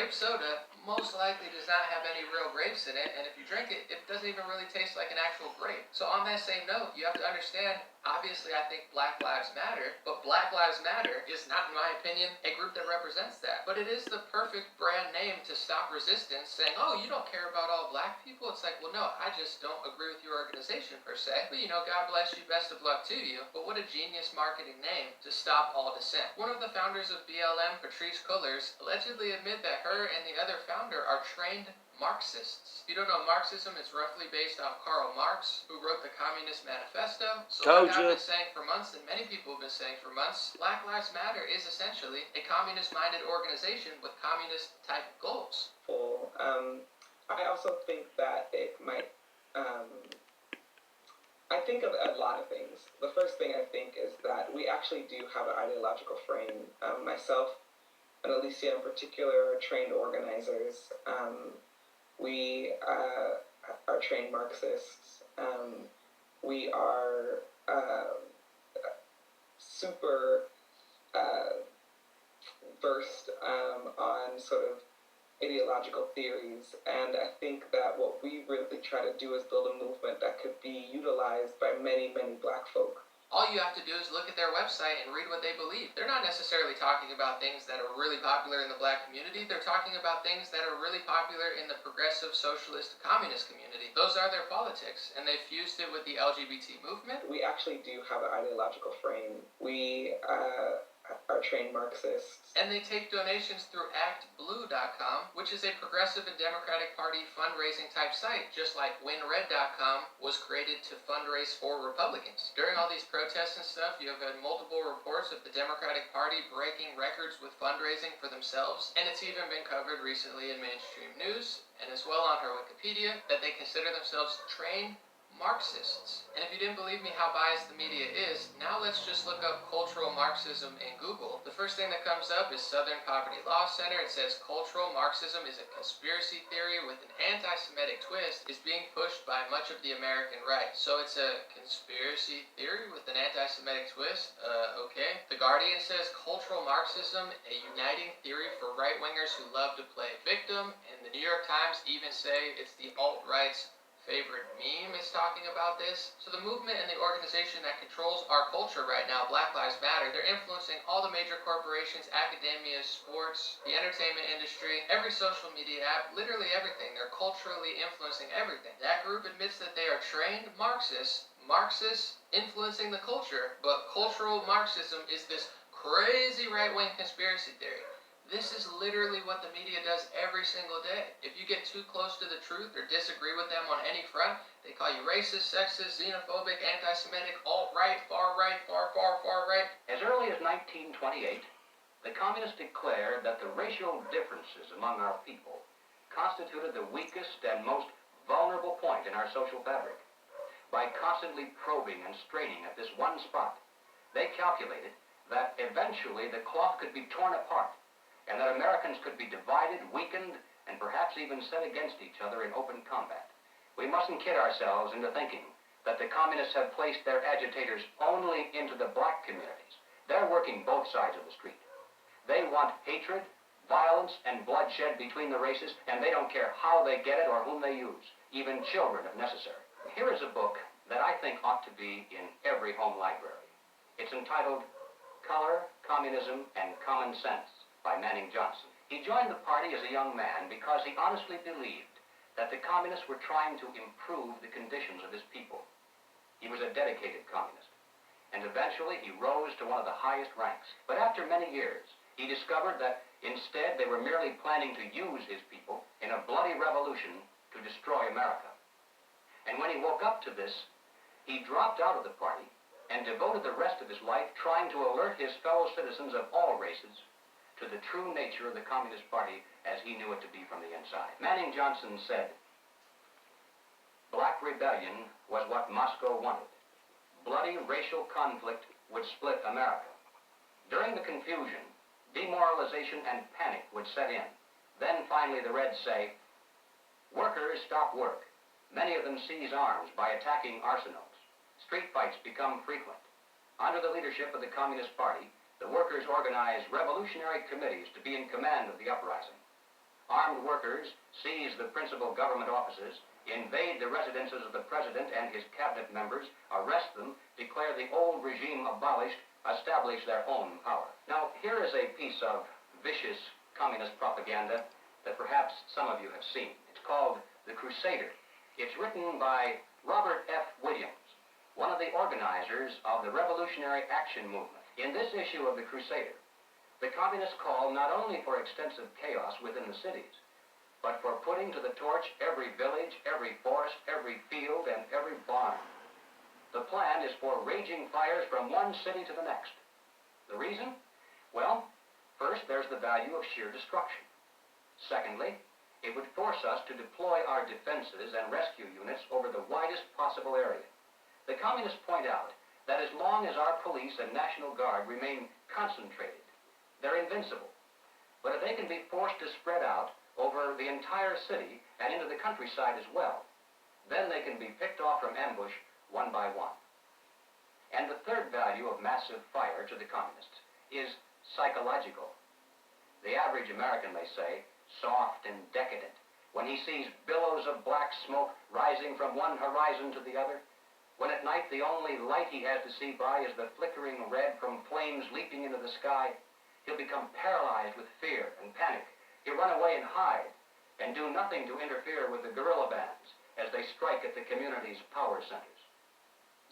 grape soda most likely does not have any real grapes in it, and if you drink it, it doesn't even really taste like an actual grape. So on that same note, you have to understand, obviously I think Black Lives Matter, but Black Lives Matter is not, in my opinion, a group that represents that. But it is the perfect brand name to stop resistance, saying, oh, you don't care about all black people? It's like, well, no, I just don't agree with your organization per se, but God bless you, best of luck to you. But what a genius marketing name to stop all dissent. One of the founders of B.L.M, Patrisse Cullors, allegedly admit that her and the other founder are trained Marxists. If you don't know Marxism, it's roughly based off Karl Marx, who wrote the Communist Manifesto. So like I've been saying for months, and many people have been saying for months, Black Lives Matter is essentially a communist-minded organization with communist-type goals. I also think that it might, I think of a lot of things. The first thing I think is that we actually do have an ideological frame. Myself and Alicia in particular are trained organizers. We are trained Marxists. We are super versed on sort of ideological theories, and I think that what we really try to do is build a movement that could be utilized by many, many black folk. All you have to do is look at their website and read what they believe. They're not necessarily talking about things that are really popular in the black community. They're talking about things that are really popular in the progressive, socialist, communist community. Those are their politics, and they've fused it with the LGBT movement. We actually do have an ideological frame. We are trained Marxists. And they take donations through actblue.com, which is a progressive and Democratic Party fundraising type site, just like winred.com was created to fundraise for Republicans. During all these protests and stuff, you have had multiple reports of the Democratic Party breaking records with fundraising for themselves, and it's even been covered recently in mainstream news, and as well on her Wikipedia, that they consider themselves trained Marxists. And if you didn't believe me how biased the media is, now let's just look up cultural Marxism in Google. The first thing that comes up is Southern Poverty Law Center. It says cultural Marxism is a conspiracy theory with an anti-Semitic twist, is being pushed by much of the American right. So it's a conspiracy theory with an anti-Semitic twist? Okay. The Guardian says cultural Marxism, a uniting theory for right-wingers who love to play victim. And the New York Times even say it's the alt-right's favorite meme is talking about this. So the movement and the organization that controls our culture right now, Black Lives Matter, they're influencing all the major corporations, academia, sports, the entertainment industry, every social media app, literally everything. They're culturally influencing everything. That group admits that they are trained Marxists influencing the culture, but cultural Marxism is this crazy right-wing conspiracy theory. This is literally what the media does every single day. If you get too close to the truth or disagree with them on any front, they call you racist, sexist, xenophobic, anti-Semitic, alt-right, far right, far right. As early as 1928, the communists declared that the racial differences among our people constituted the weakest and most vulnerable point in our social fabric. By constantly probing and straining at this one spot, they calculated that eventually the cloth could be torn apart, and that Americans could be divided, weakened, and perhaps even set against each other in open combat. We mustn't kid ourselves into thinking that the communists have placed their agitators only into the black communities. They're working both sides of the street. They want hatred, violence, and bloodshed between the races, and they don't care how they get it or whom they use, even children if necessary. Here is a book that I think ought to be in every home library. It's entitled Color, Communism, and Common Sense by Manning Johnson. He joined the party as a young man because he honestly believed that the communists were trying to improve the conditions of his people. He was a dedicated communist, and eventually he rose to one of the highest ranks. But after many years, he discovered that instead they were merely planning to use his people in a bloody revolution to destroy America. And when he woke up to this, he dropped out of the party and devoted the rest of his life trying to alert his fellow citizens of all races to the true nature of the Communist Party as he knew it to be from the inside. Manning Johnson said, "Black rebellion was what Moscow wanted. Bloody racial conflict would split America. During the confusion, demoralization and panic would set in. Then finally the Reds say, workers stop work. Many of them seize arms by attacking arsenals. Street fights become frequent. Under the leadership of the Communist Party, the workers organize revolutionary committees to be in command of the uprising. armed workers seize the principal government offices, invade the residences of the president and his cabinet members, arrest them, declare the old regime abolished, establish their own power. Now, here is a piece of vicious communist propaganda that perhaps some of you have seen. It's called The Crusader. It's written by Robert F. Williams, one of the organizers of the Revolutionary Action Movement. In this issue of The Crusader, the communists call not only for extensive chaos within the cities, but for putting to the torch every village, every forest, every field, and every barn. The plan is for raging fires from one city to the next. The reason? Well, first, there's the value of sheer destruction. Secondly, it would force us to deploy our defenses and rescue units over the widest possible area. The communists point out that as long as our police and National Guard remain concentrated, they're invincible. But if they can be forced to spread out over the entire city and into the countryside as well, then they can be picked off from ambush one by one. And the third value of massive fire to the communists is psychological. The average American, they say, soft and decadent, when he sees billows of black smoke rising from one horizon to the other, when at night the only light he has to see by is the flickering red from flames leaping into the sky, he'll become paralyzed with fear and panic. He'll run away and hide, and do nothing to interfere with the guerrilla bands as they strike at the community's power centers.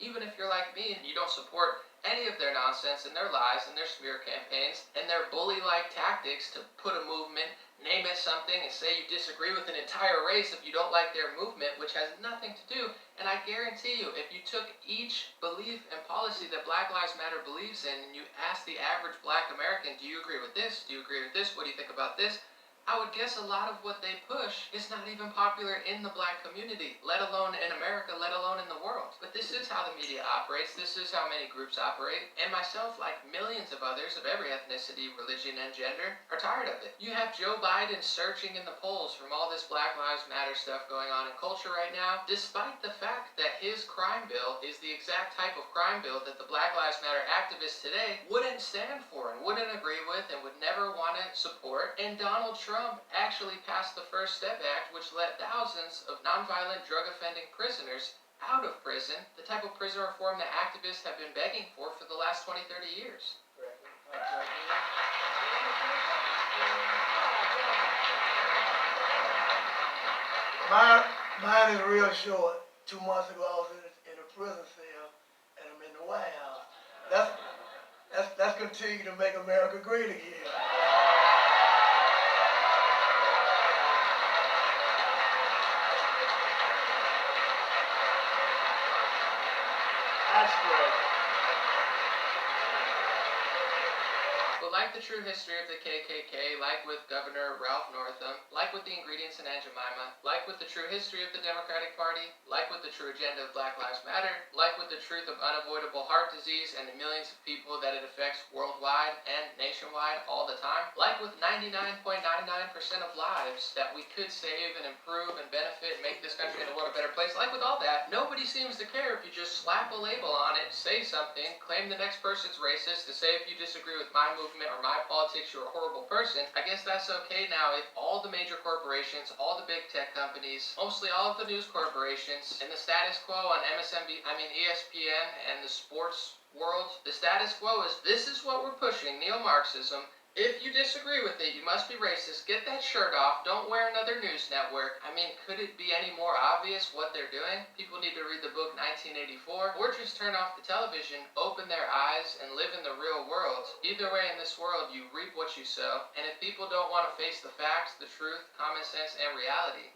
Even if you're like me and you don't support any of their nonsense and their lies and their smear campaigns and their bully-like tactics to put a movement, name it something, and say you disagree with an entire race if you don't like their movement, which has nothing to do. And I guarantee you, if you took each belief and policy that Black Lives Matter believes in and you asked the average black American, do you agree with this? Do you agree with this? What do you think about this? I would guess a lot of what they push is not even popular in the black community, let alone in America, let alone in the world. But this is how the media operates. This is how many groups operate. And myself, like millions of others of every ethnicity, religion, and gender, are tired of it. You have Joe Biden surging in the polls from all this Black Lives Matter stuff going on in culture right now, despite the fact that his crime bill is the exact type of crime bill that the Black Lives Matter activists today wouldn't stand for and wouldn't agree with and would never want to support. And Donald Trump actually passed the First Step Act, which let thousands of nonviolent drug-offending prisoners out of prison, the type of prison reform that activists have been begging for the last 20, 30 years. Mine is real short. 2 months ago, I was in a prison cell, and I'm in the White House. That's continue to make America great again. That's great. But like the true history of the KKK, like with Governor Ralph Northam, like with the ingredients in Aunt Jemima, like with the true history of the Democratic Party, like with the true agenda of Black Lives Matter, like with the truth of unavoidable heart disease and the millions of people that it affects worldwide and nationwide all the time, like with 99.99% of lives that we could save and improve and benefit and make this country into a world a better place, like with all that, nobody seems to care if you just slap a label on it, say something, claim the next person's racist, to say if you disagree with my movement or my politics, you're a horrible person. I guess that's okay now if all the major corporations, all the big tech companies, mostly all of the news corporations, and the status quo on ESPN and the sports world, the status quo is this is what we're pushing, neo-Marxism. If you disagree with it, you must be racist. Get that shirt off. Don't wear another news network. I mean, could it be any more obvious what they're doing? People need to read the book 1984 or just turn off the television, open their eyes, and live in the real world. Either way, in this world, you reap what you sow. And if people don't want to face the facts, the truth, common sense, and reality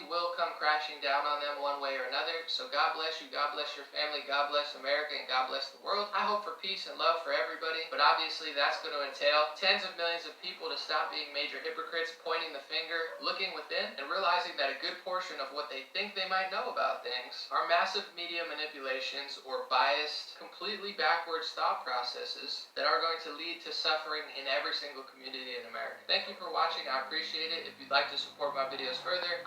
will come crashing down on them one way or another. So God bless you, God bless your family, God bless America, and God bless the world. I hope for peace and love for everybody, but obviously that's going to entail tens of millions of people to stop being major hypocrites, pointing the finger, looking within, and realizing that a good portion of what they think they might know about things are massive media manipulations or biased, completely backwards thought processes that are going to lead to suffering in every single community in America. Thank you for watching. I appreciate it. If you'd like to support my videos further,